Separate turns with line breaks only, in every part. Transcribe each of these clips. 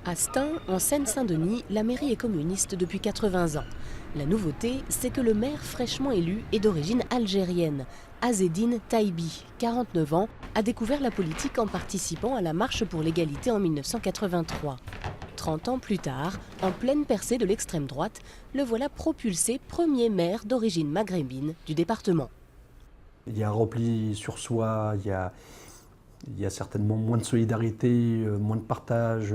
À Stein, en Seine-Saint-Denis, la mairie est communiste depuis 80 ans. La nouveauté, c'est que le maire fraîchement élu est d'origine algérienne. Azzedine Taibi, 49 ans, a découvert la politique en participant à la marche pour l'égalité en 1983. 30 ans plus tard, en pleine percée de l'extrême droite, le voilà propulsé premier maire d'origine maghrébine du département.
Il y a un repli sur soi, il y a certainement moins de solidarité, moins de partage.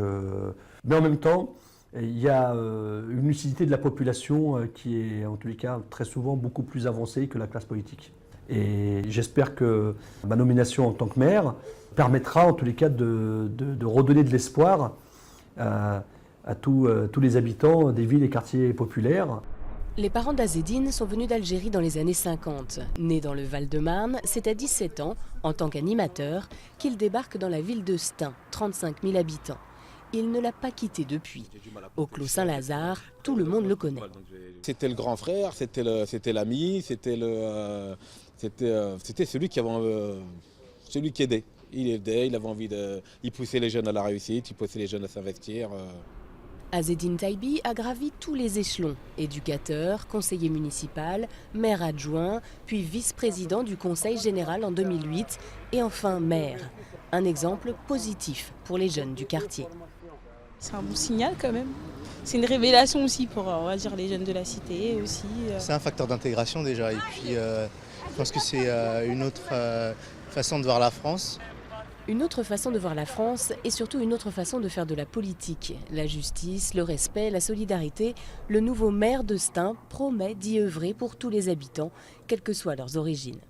Mais en même temps, il y a une lucidité de la population qui est en tous les cas très souvent beaucoup plus avancée que la classe politique. Et j'espère que ma nomination en tant que maire permettra en tous les cas de redonner de l'espoir à tous les habitants des villes et quartiers populaires.
Les parents d'Azzedine sont venus d'Algérie dans les années 50. Né dans le Val-de-Marne, c'est à 17 ans, en tant qu'animateur, qu'il débarque dans la ville de Stein, 35 000 habitants. Il ne l'a pas quitté depuis. Au Clos Saint-Lazare, tout le monde le connaît.
C'était le grand frère, c'était l'ami, c'était celui celui qui aidait. Il aidait, il avait envie il poussait les jeunes à la réussite, il poussait les jeunes à s'investir.
Azzedine Taibi a gravi tous les échelons, éducateur, conseiller municipal, maire adjoint, puis vice-président du Conseil général en 2008 et enfin maire. Un exemple positif pour les jeunes du quartier.
C'est un bon signal quand même. C'est une révélation aussi pour, on va dire, les jeunes de la cité aussi.
C'est un facteur d'intégration déjà et puis je pense que c'est une autre façon de voir la France.
Une autre façon de voir la France et surtout une autre façon de faire de la politique. La justice, le respect, la solidarité, le nouveau maire de Stein promet d'y œuvrer pour tous les habitants, quelles que soient leurs origines.